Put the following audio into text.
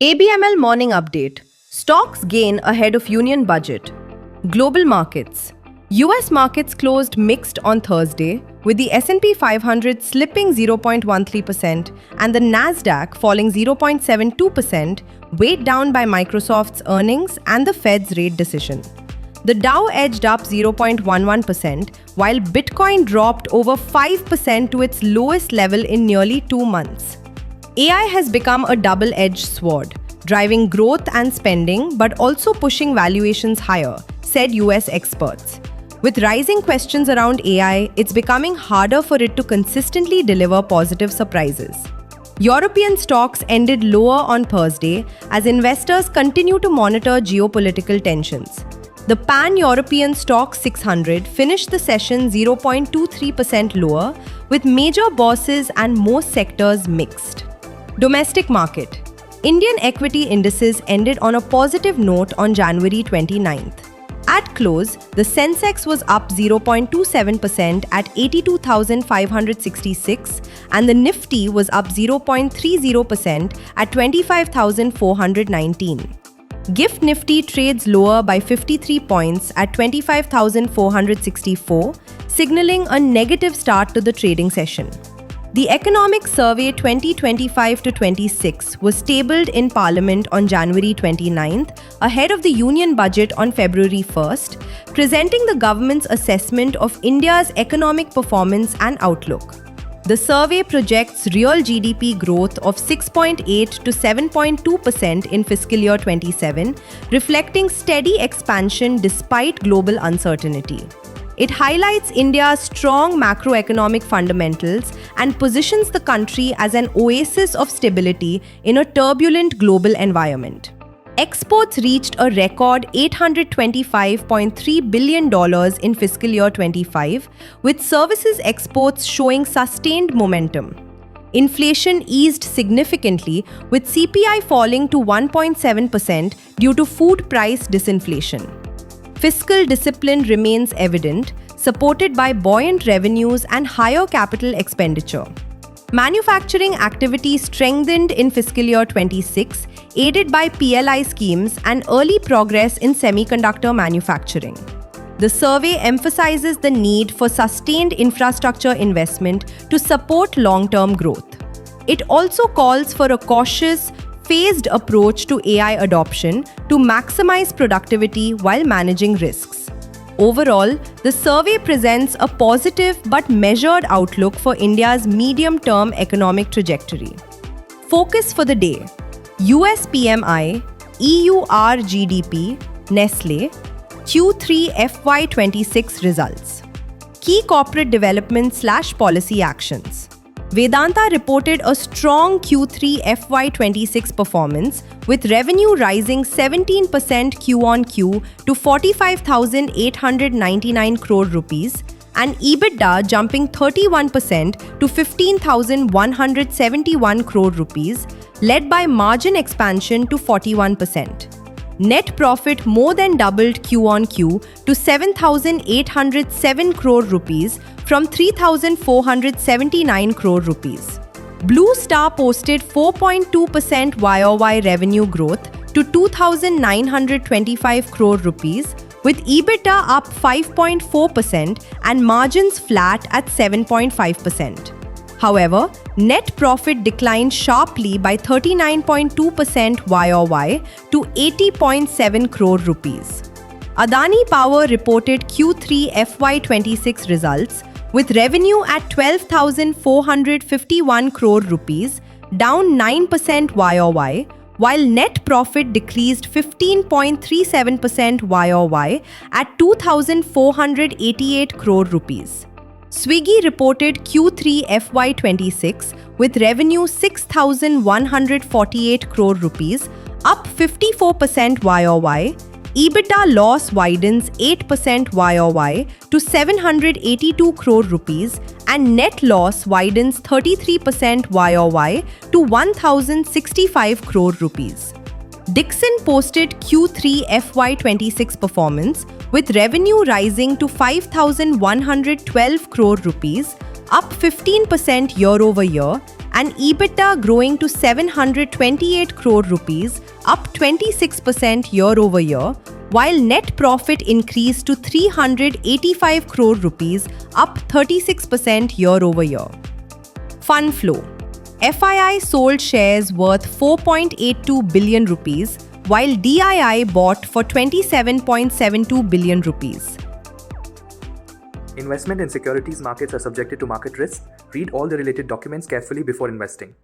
ABML morning update. Stocks gain ahead of union budget. Global markets. US markets closed mixed on Thursday, with the S&P 500 slipping 0.13% and the Nasdaq falling 0.72%, weighed down by Microsoft's earnings and the Fed's rate decision. The Dow edged up 0.11%, while Bitcoin dropped over 5% to its lowest level in nearly 2 months. AI has become a double-edged sword, driving growth and spending but also pushing valuations higher, said US experts. With rising questions around AI, it's becoming harder for it to consistently deliver positive surprises. European stocks ended lower on Thursday as investors continue to monitor geopolitical tensions. The Pan-European Stoxx 600 finished the session 0.23% lower, with major bosses and most sectors mixed. Domestic market. Indian equity indices ended on a positive note on January 29th. At close, the Sensex was up 0.27% at 82,566 and the Nifty was up 0.30% at 25,419. GIFT Nifty trades lower by 53 points at 25,464, signaling a negative start to the trading session. The Economic Survey 2025-26 was tabled in Parliament on January 29th, ahead of the Union Budget on February 1st, presenting the government's assessment of India's economic performance and outlook. The survey projects real GDP growth of 6.8 to 7.2% in fiscal year 27, reflecting steady expansion despite global uncertainty. It highlights India's strong macroeconomic fundamentals and positions the country as an oasis of stability in a turbulent global environment. Exports reached a record $825.3 billion in fiscal year 25, with services exports showing sustained momentum. Inflation eased significantly, with CPI falling to 1.7% due to food price disinflation. Fiscal discipline remains evident, supported by buoyant revenues and higher capital expenditure. Manufacturing activity strengthened in fiscal year 26, aided by PLI schemes and early progress in semiconductor manufacturing. The survey emphasizes the need for sustained infrastructure investment to support long-term growth. It also calls for a cautious, phased approach to AI adoption to maximize productivity while managing risks. Overall, the survey presents a positive but measured outlook for India's medium-term economic trajectory. Focus for the day: US PMI, EU RGDP, Nestle, Q3 FY26 results. Key corporate development/policy actions. Vedanta reported a strong Q3 FY26 performance, with revenue rising 17% Q-on-Q to 45,899 crore rupees and EBITDA jumping 31% to 15,171 crore rupees, led by margin expansion to 41%. Net profit more than doubled Q-on-Q to 7,807 crore rupees from 3,479 crore rupees. Blue Star posted 4.2% YOY revenue growth to 2,925 crore rupees, with EBITDA up 5.4% and margins flat at 7.5%. However, net profit declined sharply by 39.2% YOY to 80.7 crore rupees. Adani Power reported Q3 FY26 results, with revenue at 12,451 crore rupees, down 9% YOY, while net profit decreased 15.37% YOY at 2,488 crore rupees. Swiggy reported Q3 FY26 with revenue 6,148 crore rupees, up 54% YOY. EBITDA loss widens 8% YOY to 782 crore rupees and net loss widens 33% YOY to 1,065 crore rupees. Dixon posted Q3 FY26 performance with revenue rising to 5,112 crore rupees, up 15% year-over-year, and EBITDA growing to 728 crore rupees, up 26% year over year, while net profit increased to 385 crore rupees, up 36% year over year. Fund flow. FII sold shares worth 4.82 billion rupees, while DII bought for 27.72 billion rupees. Investment in securities markets are subjected to market risks. Read all the related documents carefully before investing.